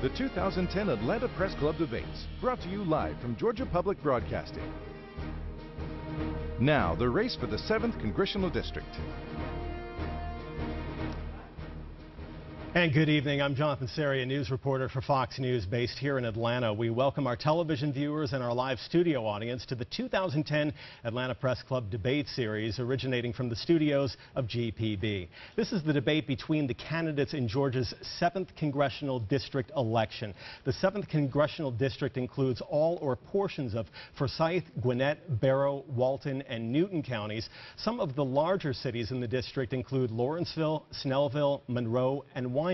The 2010 Atlanta Press Club Debates, brought to you live from Georgia Public Broadcasting. Now, the race for the 7th Congressional District. And good evening. I'm Jonathan Serrie, a news reporter for Fox News based here in Atlanta. We welcome our television viewers and our live studio audience to the 2010 Atlanta Press Club Debate Series originating from the studios of GPB. This is the debate between the candidates in Georgia's 7th Congressional District election. The 7th Congressional District includes all or portions of Forsyth, Gwinett, Barrow, Walton, and Newton counties. Some of the larger cities in the district include Lawrenceville, Snellville, Monroe, and Winder.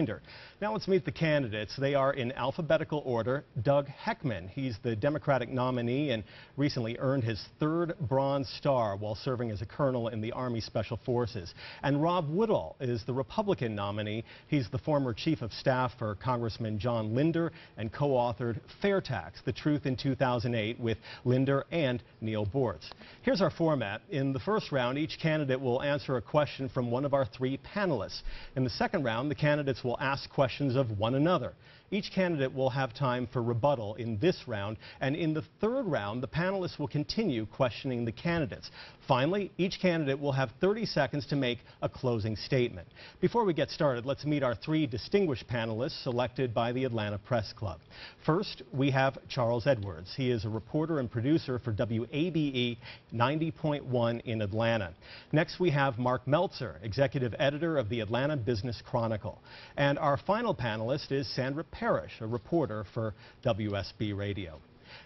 Now let's meet the candidates. They are in alphabetical order. Doug Heckman, he's the Democratic nominee and recently earned his 3rd Bronze Star while serving as a colonel in the Army Special Forces. And Rob Woodall is the Republican nominee. He's the former chief of staff for Congressman John Linder and co-authored Fair Tax, The Truth in 2008 with Linder and Neil Bortz. Here's our format. In the first round, each candidate will answer a question from one of our 3 panelists. In the second round, the candidates will ask questions of one another. Each candidate will have time for rebuttal in this round, and in the third round, the panelists will continue questioning the candidates. Finally, each candidate will have 30 seconds to make a closing statement. Before we get started, let's meet our 3 distinguished panelists selected by the Atlanta Press Club. First, we have Charles Edwards. He is a reporter and producer for WABE 90.1 in Atlanta. Next, we have Mark Meltzer, executive editor of the Atlanta Business Chronicle. And our final panelist is Sandra Parrish, a reporter for WSB Radio.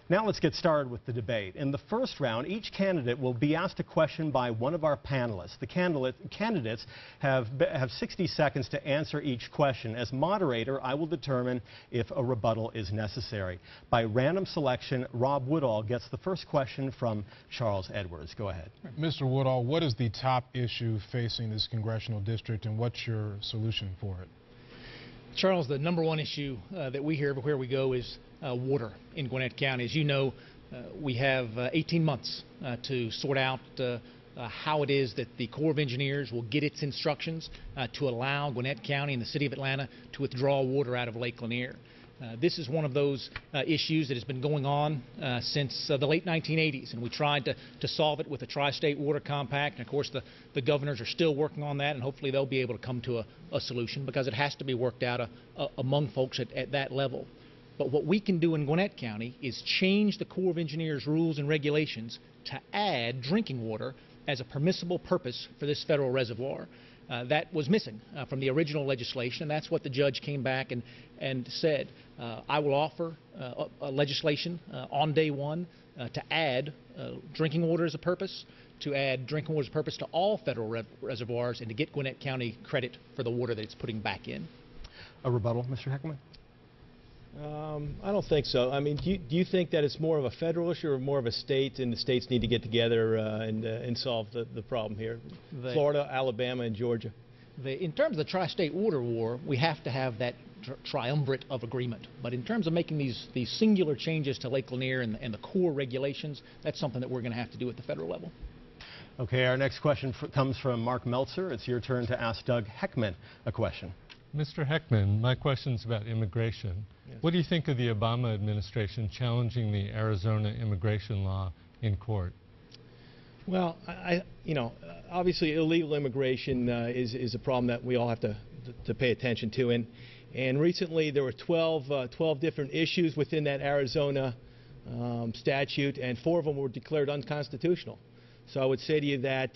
Now let's get started with the debate. In the first round, each candidate will be asked a question by one of our panelists. The candidates have 60 seconds to answer each question. As moderator, I will determine if a rebuttal is necessary. By random selection, Rob Woodall gets the first question from Charles Edwards. Go ahead. Mr. Woodall, what is the top issue facing this congressional district, and what's your solution for it? Charles, the #1 issue that we hear everywhere we go is water in Gwinnett County. As you know, we have 18 months to sort out how it is that the Corps of Engineers will get its instructions to allow Gwinnett County and the City of Atlanta to withdraw water out of Lake Lanier. This is one of those issues that has been going on since the late 1980s, and we tried to solve it with a tri-state water compact. And of course, the governors are still working on that, and hopefully they'll be able to come to a solution, because it has to be worked out among folks at that level. But what we can do in Gwinnett County is change the Corps of Engineers rules and regulations to add drinking water as a permissible purpose for this federal reservoir. That was missing from the original legislation, and that's what the judge came back and said. I will offer legislation on day one to add drinking water as a purpose, to add drinking water as a purpose to all federal reservoirs, and to get Gwinnett County credit for the water that it's putting back in. A rebuttal, Mr. Heckman? I don't think so. I mean, do you think that it's more of a federal issue or more of a state, and the states need to get together and solve the problem here? Florida, Alabama, and Georgia. In terms of the tri-state water war, we have to have that triumvirate of agreement. But in terms of making these singular changes to Lake Lanier and the core regulations, that's something that we're going to have to do at the federal level. Okay, our next question comes from Mark Meltzer. It's your turn to ask Doug Heckman a question. Mr. Heckman, my question's about immigration. Yes. What do you think of the Obama administration challenging the Arizona immigration law in court? Well, obviously illegal immigration is a problem that we all have to pay attention to. And recently there were 12 different issues within that Arizona statute, and 4 of them were declared unconstitutional. So I would say to you that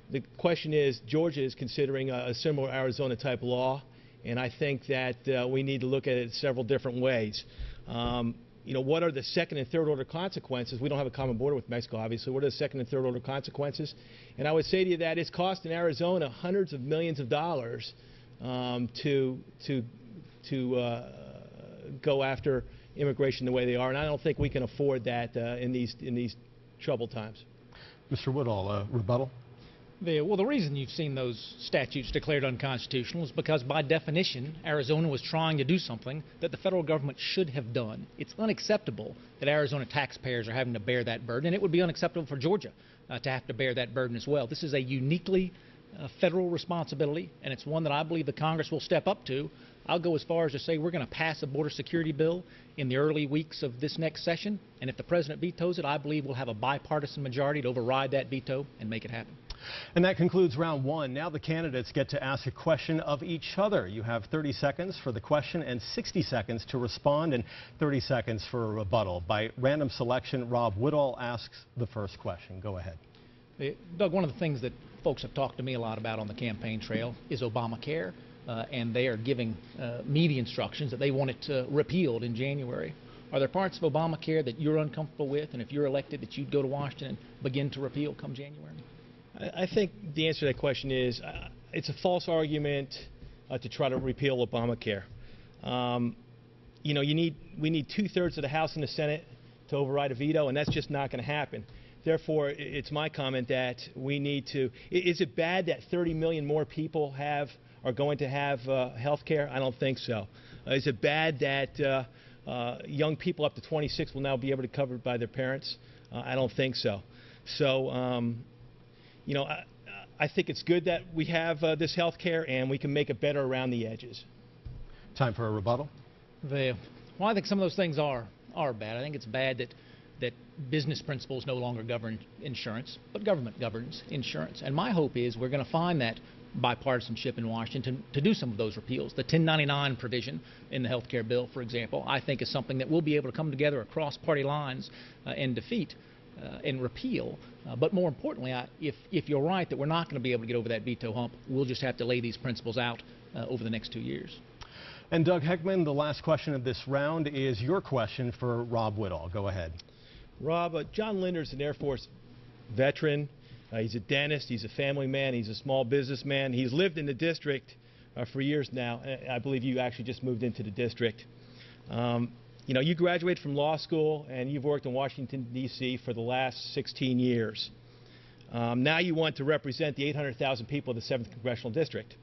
the question is, Georgia is considering a similar Arizona-type law, and I think that we need to look at it several different ways. What are the second and third order consequences? We don't have a common border with Mexico, obviously. What are the second and third order consequences? And I would say to you that it's costing Arizona hundreds of millions of dollars to go after immigration the way they are, and I don't think we can afford that in these troubled times. Mr. Woodall, rebuttal? Well, the reason you've seen those statutes declared unconstitutional is because, by definition, Arizona was trying to do something that the federal government should have done. It's unacceptable that Arizona taxpayers are having to bear that burden, and it would be unacceptable for Georgia to have to bear that burden as well. This is a uniquely federal responsibility, and it's one that I believe the Congress will step up to I'll go as far as to say we're going to pass a border security bill in the early weeks of this next session, and if the president vetoes it, I believe we'll have a bipartisan majority to override that veto and make it happen. And that concludes round one. Now the candidates get to ask a question of each other. You have 30 seconds for the question and 60 seconds to respond and 30 seconds for a rebuttal. By random selection, Rob Woodall asks the first question. Go ahead. Doug, one of the things that folks have talked to me a lot about on the campaign trail is Obamacare, and they are giving me the instructions that they want it repealed in January. Are there parts of Obamacare that you're uncomfortable with, and if you're elected, that you'd go to Washington and begin to repeal come January? I think the answer to that question is it's a false argument to try to repeal Obamacare. You know, we need 2/3 of the House and the Senate to override a veto, and that's just not going to happen. Therefore, it's my comment that we need to. Is it bad that 30 million more people are going to have health care? I don't think so. Is it bad that young people up to 26 will now be able to be covered by their parents? I don't think so. So, you know, I think it's good that we have this health care, and we can make it better around the edges. Time for a rebuttal. Well, I think some of those things are bad. I think it's bad that business principles no longer govern insurance, but government governs insurance. And my hope is we're going to find that bipartisanship in Washington to do some of those repeals. The 1099 provision in the health care bill, for example, I think is something that we'll be able to come together across party lines and defeat and repeal. But more importantly, if you're right that we're not going to be able to get over that veto hump, we'll just have to lay these principles out over the next 2 years. And Doug Heckman, the last question of this round is your question for Rob Woodall. Go ahead. Rob, John Linder's an Air Force veteran. He's a dentist. He's a family man. He's a small businessman. He's lived in the district for years now. I believe you actually just moved into the district. You know, you graduated from law school, and you've worked in Washington, D.C. for the last 16 years. Now you want to represent the 800,000 people of the 7th Congressional District.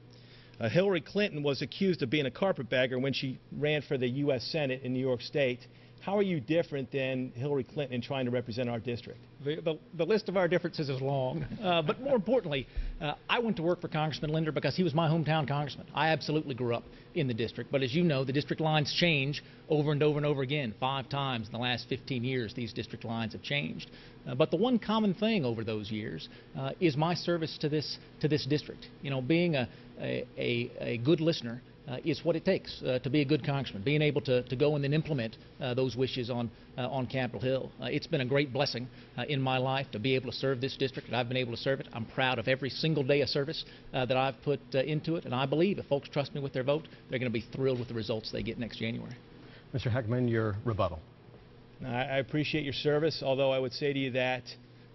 Hillary Clinton was accused of being a carpetbagger when she ran for the U.S. Senate in New York State. How are you different than Hillary Clinton in trying to represent our district? The list of our differences is long, but more importantly, I went to work for Congressman Linder because he was my hometown congressman. I absolutely grew up in the district, but as you know, the district lines change over and over and over again. 5 times in the last 15 years, these district lines have changed. But the one common thing over those years is my service to this district. You know, being a good listener is what it takes to be a good congressman, being able to go and then implement those wishes on Capitol Hill. It's been a great blessing in my life to be able to serve this district, and I've been able to serve it. I'm proud of every single day of service that I've put into it, and I believe if folks trust me with their vote, they're going to be thrilled with the results they get next January. Mr. Heckman, your rebuttal. I appreciate your service, although I would say to you that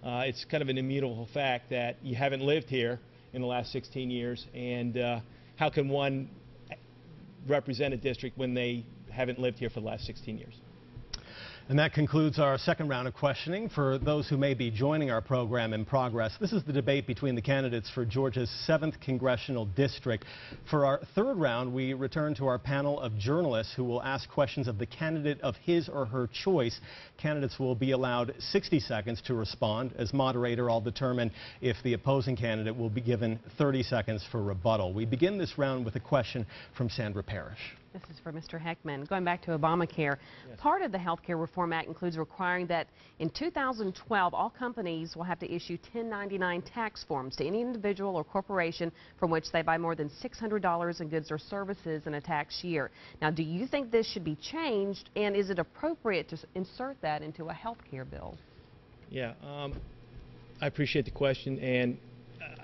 it's kind of an immutable fact that you haven't lived here in the last 16 years, and how can one represent a district when they haven't lived here for the last 16 years? And that concludes our second round of questioning. For those who may be joining our program in progress, this is the debate between the candidates for Georgia's 7th Congressional District. For our third round, we return to our panel of journalists who will ask questions of the candidate of his or her choice. Candidates will be allowed 60 seconds to respond. As moderator, I'll determine if the opposing candidate will be given 30 seconds for rebuttal. We begin this round with a question from Sandra Parrish. This is for Mr. Heckman. Going back to Obamacare, yes. Part of the Health Care Reform Act includes requiring that in 2012, all companies will have to issue 1099 tax forms to any individual or corporation from which they buy more than $600 in goods or services in a tax year. Now, do you think this should be changed, and is it appropriate to insert that into a health care bill? Yeah, I appreciate the question, and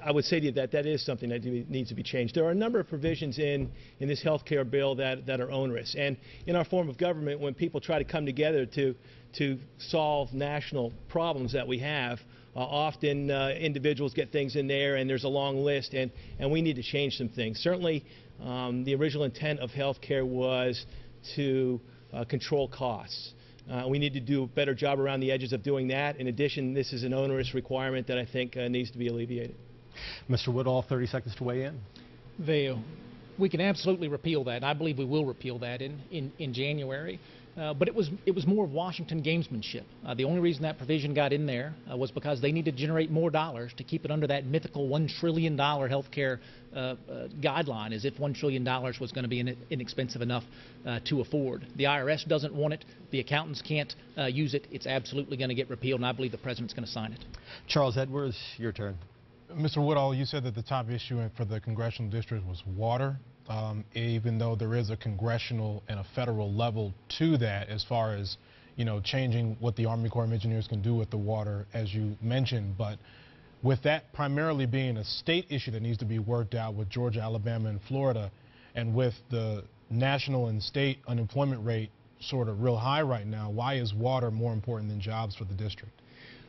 I would say to you that that is something that needs to be changed. There are a number of provisions in this health care bill that are onerous. And in our form of government, when people try to come together to solve national problems that we have, often individuals get things in there and there's a long list, and we need to change some things. Certainly, the original intent of health care was to control costs. We need to do a better job around the edges of doing that. In addition, this is an onerous requirement that I think needs to be alleviated. Mr. Woodall, 30 seconds to weigh in. The We can absolutely repeal that, and I believe we will repeal that in January. But it was more of Washington gamesmanship. The only reason that provision got in there was because they needed to generate more dollars to keep it under that mythical $1 trillion health care guideline, as if $1 trillion was going to be inexpensive enough to afford. The IRS doesn't want it. The accountants can't use it. It's absolutely going to get repealed, and I believe the president's going to sign it. Charles Edwards, your turn. Mr. Woodall, you said that the top issue for the congressional district was water, even though there is a congressional and a federal level to that as far as, changing what the Army Corps of Engineers can do with the water, as you mentioned. But with that primarily being a state issue that needs to be worked out with Georgia, Alabama, and Florida, and with the national and state unemployment rate sort of real high right now, why is water more important than jobs for the district?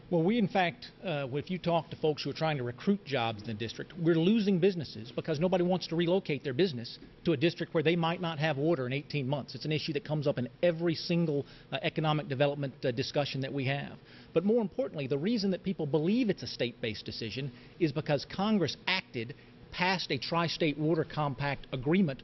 Well, we, in fact, if you talk to folks who are trying to recruit jobs in the district, we're losing businesses because nobody wants to relocate their business to a district where they might not have water in 18 months. It's an issue that comes up in every single economic development discussion that we have. But more importantly, the reason that people believe it's a state-based decision is because Congress passed a tri-state water compact agreement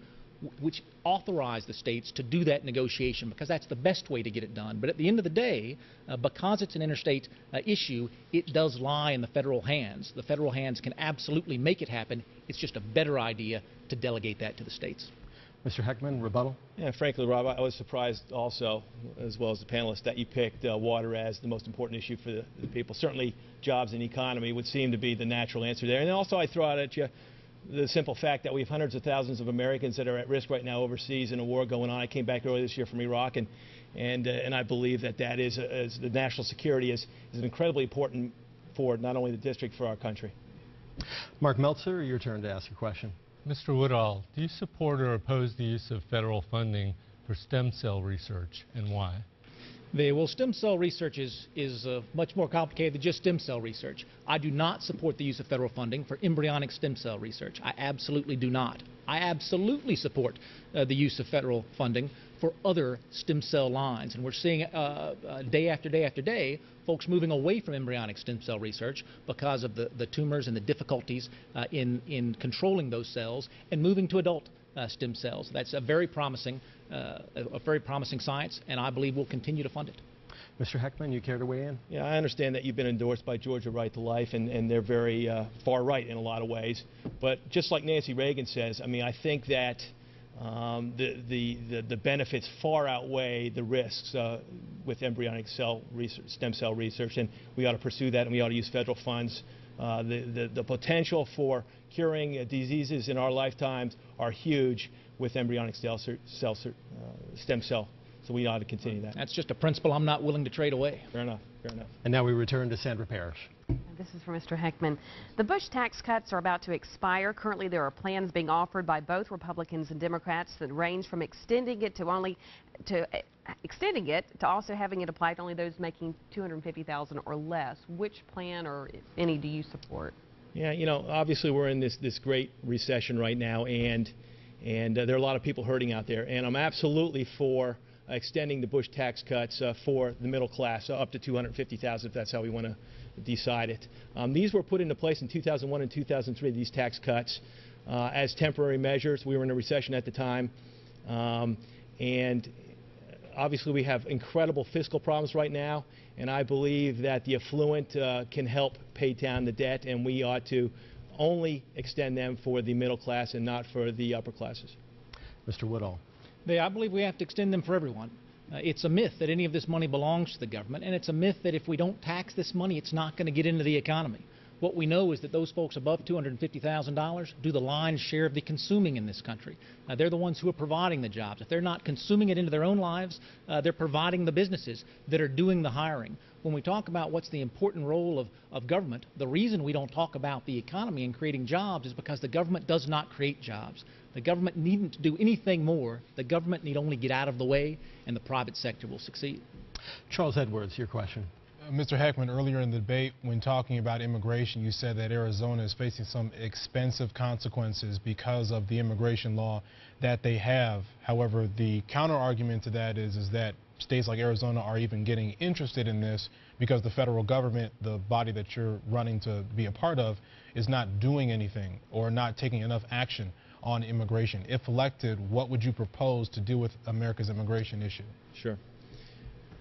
which authorized the states to do that negotiation, because that's the best way to get it done. But at the end of the day, because it's an interstate issue, it does lie in the federal hands. The federal hands can absolutely make it happen. It's just a better idea to delegate that to the states. Mr. Heckman, rebuttal? Yeah, frankly, Rob, I was surprised also, as well as the panelists, that you picked water as the most important issue for the people. Certainly, jobs and economy would seem to be the natural answer there. And also, I throw out at you the simple fact that we have hundreds of thousands of Americans that are at risk right now overseas in a war going on. I came back earlier this year from Iraq, and I believe that is the national security is incredibly important for not only the district, for our country. Mark Meltzer, your turn to ask a question. Mr. Woodall, do you support or oppose the use of federal funding for stem cell research, and why? Well, stem cell research is much more complicated than just stem cell research. I do not support the use of federal funding for embryonic stem cell research. I absolutely do not. I absolutely support the use of federal funding for other stem cell lines. And we're seeing day after day after day folks moving away from embryonic stem cell research because of the tumors and the difficulties in controlling those cells, and moving to adult stem cells. That's a very promising science, and I believe we'll continue to fund it. Mr. Heckman, you care to weigh in? Yeah, I understand that you've been endorsed by Georgia Right to Life, and they're very far right in a lot of ways. But just like Nancy Reagan says, I mean, I think that the benefits far outweigh the risks with embryonic stem cell research, and we ought to pursue that, and we ought to use federal funds. The potential for curing diseases in our lifetimes are huge with embryonic stem cell. So we ought to continue that. That's just a principle I'm not willing to trade away. Fair enough. Fair enough. And now we return to Sandra Parrish. This is for Mr. Heckman. The Bush tax cuts are about to expire. Currently, there are plans being offered by both Republicans and Democrats that range from extending it to also having it apply to only those making $250,000 or less. Which plan, or if any, do you support? Yeah, obviously we're in this great recession right now, and there are a lot of people hurting out there, and I'm absolutely for extending the Bush tax cuts for the middle class up to $250,000, if that's how we want to decide it. These were put into place in 2001 and 2003, these tax cuts, as temporary measures. We were in a recession at the time, and obviously we have incredible fiscal problems right now, and I believe that the affluent can help pay down the debt, and we ought to only extend them for the middle class and not for the upper classes. Mr. Woodall. I believe we have to extend them for everyone. It's a myth that any of this money belongs to the government, and it's a myth that if we don't tax this money, it's not going to get into the economy. What we know is that those folks above $250,000 do the lion's share of the consuming in this country. They're the ones who are providing the jobs. If they're not consuming it into their own lives, they're providing the businesses that are doing the hiring. When we talk about what's the important role of government, the reason we don't talk about the economy and creating jobs is because the government does not create jobs. The government needn't do anything more. The government need only get out of the way, and the private sector will succeed. Charles Edwards, your question. Mr. Heckman, earlier in the debate, when talking about immigration, you said that Arizona is facing some expensive consequences because of the immigration law that they have. However, the counter-argument to that is that states like Arizona are even getting interested in this because the federal government, the body that you're running to be a part of, is not doing anything or not taking enough action. on immigration. If elected, what would you propose to do with America's immigration issue? Sure.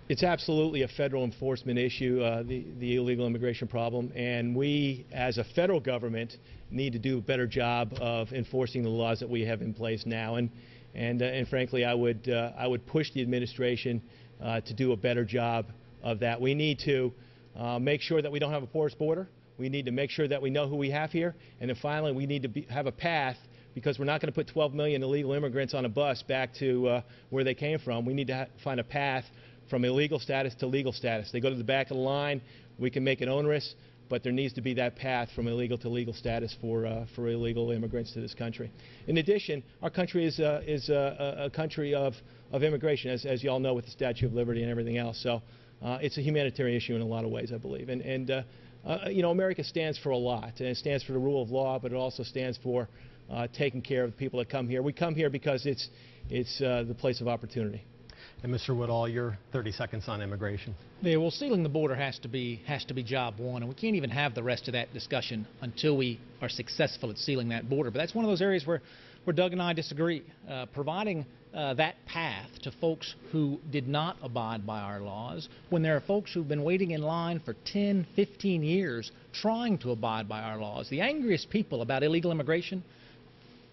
It's absolutely a federal enforcement issue, the illegal immigration problem, and we, as a federal government, need to do a better job of enforcing the laws that we have in place now. And frankly, I would push the administration to do a better job of that. We need to make sure that we don't have a porous border. We need to make sure that we know who we have here, and then finally, we need to have a path, because we're not going to put 12 million illegal immigrants on a bus back to where they came from. We need to find a path from illegal status to legal status. They go to the back of the line. We can make it onerous, but there needs to be that path from illegal to legal status for illegal immigrants to this country. In addition, our country is a country of immigration, as you all know, with the Statue of Liberty and everything else. So it's a humanitarian issue in a lot of ways, I believe. You know, America stands for a lot. And it stands for the rule of law, but it also stands for taking care of the people that come here. We come here because it's the place of opportunity. And Mr. Woodall, your 30 seconds on immigration. Yeah, well, sealing the border has to be job one, and we can't even have the rest of that discussion until we are successful at sealing that border. But that's one of those areas where Doug and I disagree. Providing that path to folks who did not abide by our laws, when there are folks who've been waiting in line for 10, 15 years trying to abide by our laws. The angriest people about illegal immigration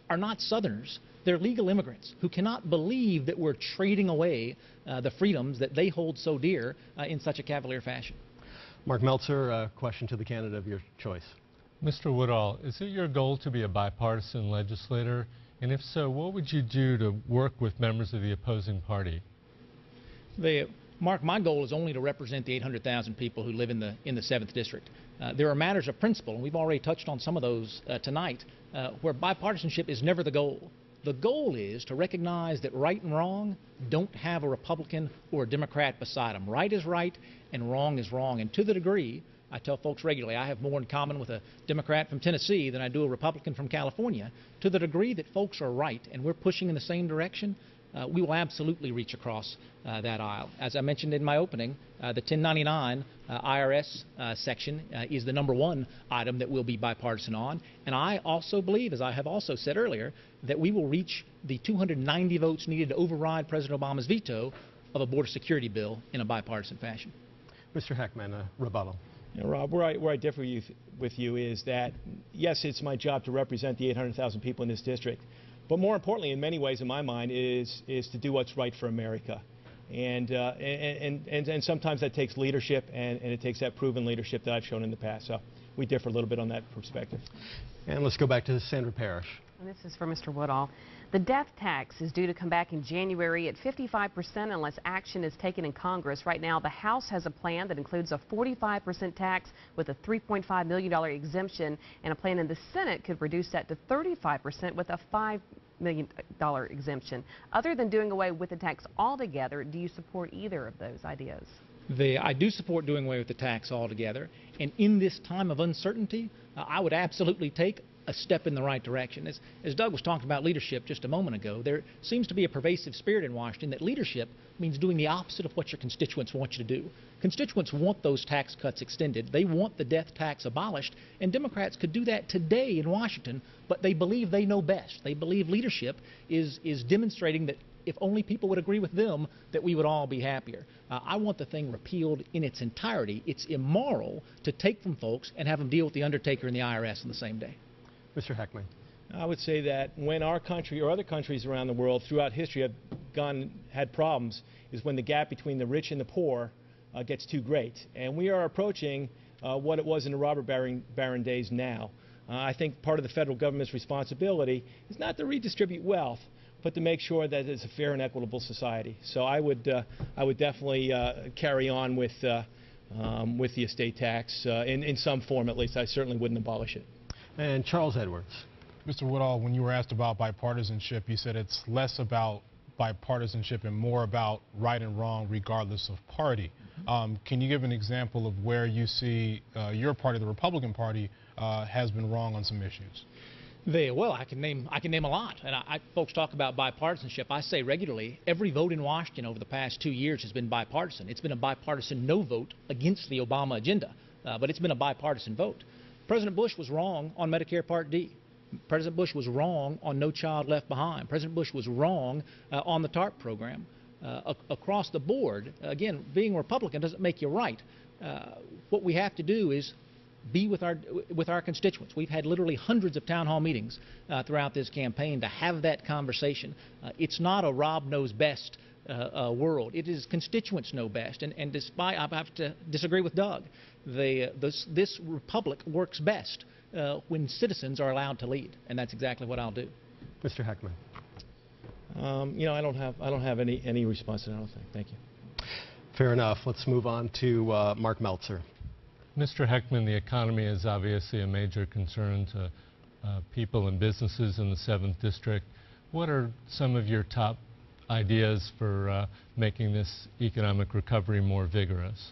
are not Southerners. They're legal immigrants who cannot believe that we're trading away the freedoms that they hold so dear in such a cavalier fashion. Mark Meltzer, a question to the candidate of your choice. Mr. Woodall, is it your goal to be a bipartisan legislator? And if so, what would you do to work with members of the opposing party? Mark, my goal is only to represent the 800,000 people who live in the 7th District. There are matters of principle, and we've already touched on some of those tonight, where bipartisanship is never the goal. The goal is to recognize that right and wrong don't have a Republican or a Democrat beside them. Right is right and wrong is wrong. And to the degree, I tell folks regularly, I have more in common with a Democrat from Tennessee than I do a Republican from California. To the degree that folks are right and we're pushing in the same direction, we will absolutely reach across that aisle. As I mentioned in my opening, the 1099 IRS section is the #1 item that we'll be bipartisan on. And I also believe, as I have also said earlier, that we will reach the 290 votes needed to override President Obama's veto of a border security bill in a bipartisan fashion. Mr. Heckman, a rebuttal. You know, Rob, where I differ with you is that, yes, it's my job to represent the 800,000 people in this district. But more importantly, in many ways, in my mind, is to do what's right for America. And sometimes that takes leadership, and it takes that proven leadership that I've shown in the past. So we differ a little bit on that perspective. And let's go back to Sandra Parrish. And this is for Mr. Woodall. The death tax is due to come back in January at 55% unless action is taken in Congress. Right now, the House has a plan that includes a 45% tax with a $3.5 million exemption, and a plan in the Senate could reduce that to 35% with a $5 million exemption. Other than doing away with the tax altogether, do you support either of those ideas? I do support doing away with the tax altogether, and in this time of uncertainty, I would absolutely take a step in the right direction. As Doug was talking about leadership just a moment ago, there seems to be a pervasive spirit in Washington that leadership means doing the opposite of what your constituents want you to do. Constituents want those tax cuts extended. They want the death tax abolished, and Democrats could do that today in Washington, but they believe they know best. They believe leadership is demonstrating that if only people would agree with them, that we would all be happier. I want the thing repealed in its entirety. It's immoral to take from folks and have them deal with the undertaker and the IRS on the same day. Mr. Heckman. I would say that when our country or other countries around the world throughout history have had problems is when the gap between the rich and the poor gets too great. And we are approaching what it was in the robber baron days now. I think part of the federal government's responsibility is not to redistribute wealth, but to make sure that it's a fair and equitable society. So I would definitely carry on with the estate tax in some form at least. I certainly wouldn't abolish it. And Charles Edwards. Mr. Woodall, when you were asked about bipartisanship, you said it's less about bipartisanship and more about right and wrong regardless of party. Can you give an example of where you see your party, the Republican Party, has been wrong on some issues? Well, I can name a lot. And folks talk about bipartisanship. I say regularly, every vote in Washington over the past 2 years has been bipartisan. It's been a bipartisan no vote against the Obama agenda, but it's been a bipartisan vote. President Bush was wrong on Medicare Part D. President Bush was wrong on No Child Left Behind. President Bush was wrong on the TARP program. Across the board, again, being a Republican doesn't make you right. What we have to do is be with our constituents. We've had literally hundreds of town hall meetings throughout this campaign to have that conversation. It's not a Rob knows best world. It is constituents know best. And despite, I have to disagree with Doug, this republic works best when citizens are allowed to lead, and that's exactly what I'll do. Mr. Heckman. You know, I don't have any response to that. I don't think. Thank you. Fair enough. Let's move on to Mark Meltzer. Mr. Heckman, the economy is obviously a major concern to people and businesses in the 7th District. What are some of your top ideas for making this economic recovery more vigorous?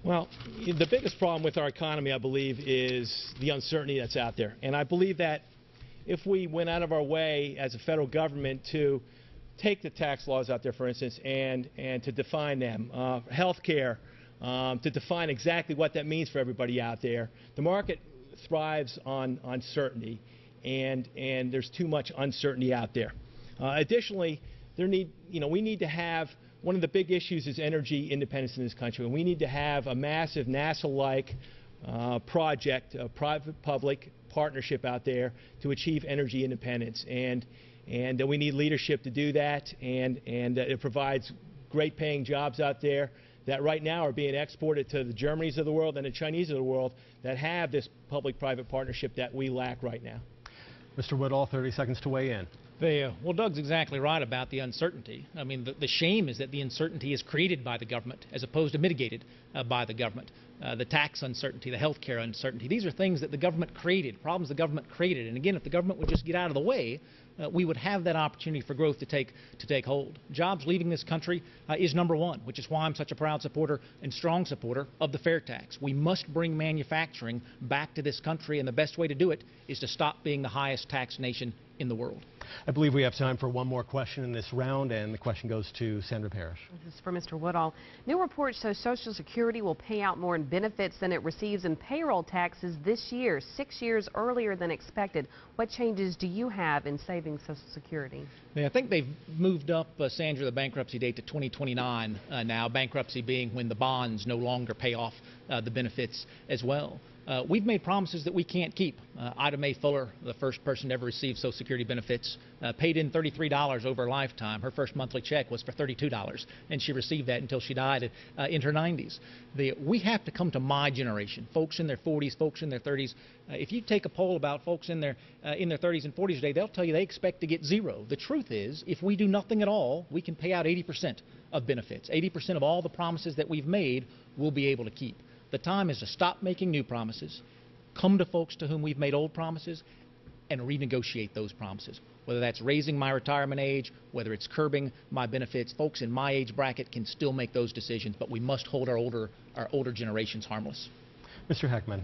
Well, the biggest problem with our economy, I believe, is the uncertainty that's out there. And I believe that if we went out of our way as a federal government to take the tax laws out there, for instance, and to define them, health care, to define exactly what that means for everybody out there. The market thrives on certainty, and there's too much uncertainty out there. Additionally, we need to have, one of the big issues is energy independence in this country, and we need to have a massive NASA-like project, a private-public partnership out there to achieve energy independence, and we need leadership to do that, and it provides great paying jobs out there that right now are being exported to the Germanys of the world and the Chinese of the world that have this public-private partnership that we lack right now. Mr. Woodall, 30 seconds to weigh in. Well, Doug's exactly right about the uncertainty. I mean, the shame is that the uncertainty is created by the government as opposed to mitigated by the government. The tax uncertainty, the health care uncertainty, these are things that the government created, problems the government created. And again, if the government would just get out of the way, we would have that opportunity for growth to take hold. Jobs leaving this country is number one, which is why I'm such a proud supporter and strong supporter of the fair tax. We must bring manufacturing back to this country, and the best way to do it is to stop being the highest taxed nation in the world. I believe we have time for one more question in this round, and the question goes to Sandra Parrish. This is for Mr. Woodall. New reports show Social Security will pay out more in benefits than it receives in payroll taxes this year, 6 years earlier than expected. What changes do you have in saving Social Security? I think they've moved up, Sandra, the bankruptcy date to 2029 now, bankruptcy being when the bonds no longer pay off the benefits as well. We've made promises that we can't keep. Ida Mae Fuller, the first person to ever receive Social Security benefits, paid in $33 over a lifetime. Her first monthly check was for $32, and she received that until she died in her 90s. We have to come to my generation, folks in their 40s, folks in their 30s. If you take a poll about folks in their 30s and 40s today, they'll tell you they expect to get zero. The truth is, if we do nothing at all, we can pay out 80% of benefits. 80% of all the promises that we've made, we'll be able to keep. The time is to stop making new promises, come to folks to whom we've made old promises, and renegotiate those promises. Whether that's raising my retirement age, whether it's curbing my benefits, folks in my age bracket can still make those decisions, but we must hold our older generations harmless. Mr. Heckman.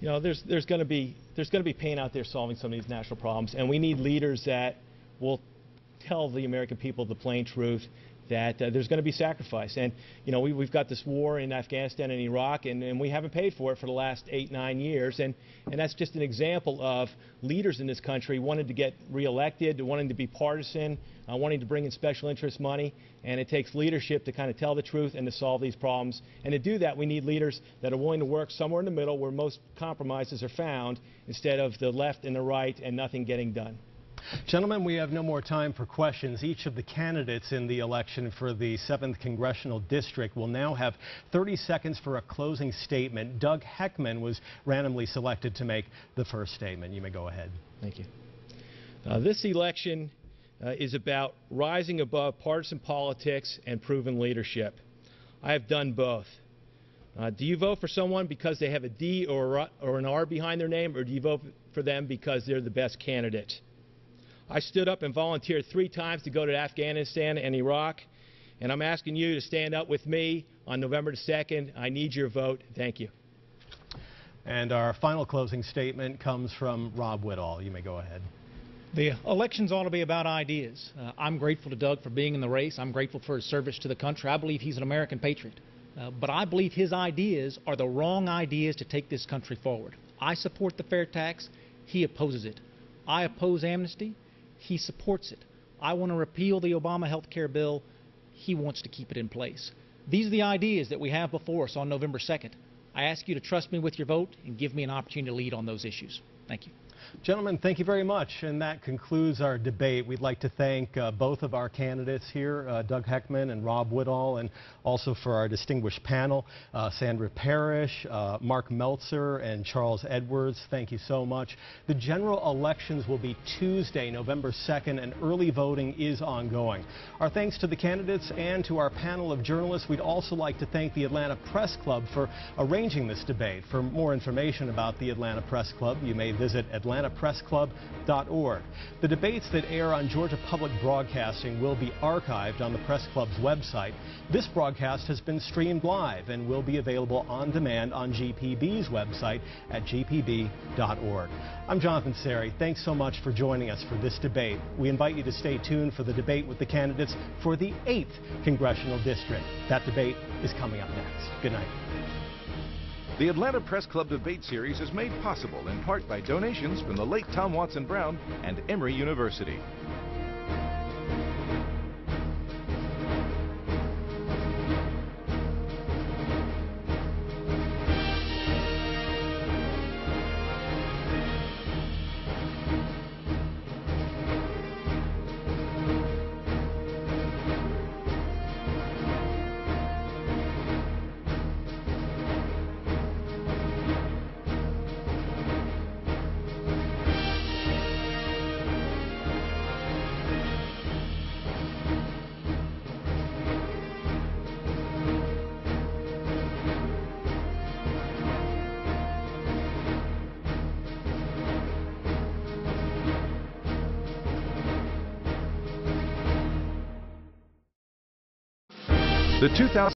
You know, there's going to be pain out there solving some of these national problems, and we need leaders that will tell the American people the plain truth, that there's going to be sacrifice. And, you know, we've got this war in Afghanistan and Iraq, and we haven't paid for it for the last 8-9 years. And that's just an example of leaders in this country wanting to get reelected, wanting to be partisan, wanting to bring in special interest money. And it takes leadership to kind of tell the truth and to solve these problems. And to do that, we need leaders that are willing to work somewhere in the middle where most compromises are found, instead of the left and the right and nothing getting done. Gentlemen, we have no more time for questions. Each of the candidates in the election for the 7th Congressional District will now have 30 seconds for a closing statement. Doug Heckman was randomly selected to make the first statement. You may go ahead. Thank you. This election is about rising above partisan politics and proven leadership. I have done both. Do you vote for someone because they have a D or an R behind their name, or do you vote for them because they're the best candidate? I stood up and volunteered 3 times to go to Afghanistan and Iraq, and I'm asking you to stand up with me on November the 2nd. I need your vote. Thank you. And our final closing statement comes from Rob Woodall. You may go ahead. The elections ought to be about ideas. I'm grateful to Doug for being in the race. I'm grateful for his service to the country. I believe he's an American patriot. But I believe his ideas are the wrong ideas to take this country forward. I support the fair tax, He opposes it. I oppose amnesty. He supports it. I want to repeal the Obama health care bill. He wants to keep it in place. These are the ideas that we have before us on November 2nd. I ask you to trust me with your vote and give me an opportunity to lead on those issues. Thank you. Gentlemen, thank you very much. And that concludes our debate. We'd like to thank both of our candidates here, Doug Heckman and Rob Woodall, and also for our distinguished panel, Sandra Parrish, Mark Meltzer, and Charles Edwards. Thank you so much. The general elections will be Tuesday, November 2nd, and early voting is ongoing. Our thanks to the candidates and to our panel of journalists. We'd also like to thank the Atlanta Press Club for arranging this debate. For more information about the Atlanta Press Club, you may visit atlantapressclub.org. The debates that air on Georgia Public Broadcasting will be archived on the Press Club's website. This broadcast has been streamed live and will be available on demand on GPB's website at gpb.org. I'm Jonathan Serrie. Thanks so much for joining us for this debate. We invite you to stay tuned for the debate with the candidates for the 8th Congressional District. That debate is coming up next. Good night. The Atlanta Press Club Debate Series is made possible in part by donations from the late Tom Watson Brown and Emory University. The 2000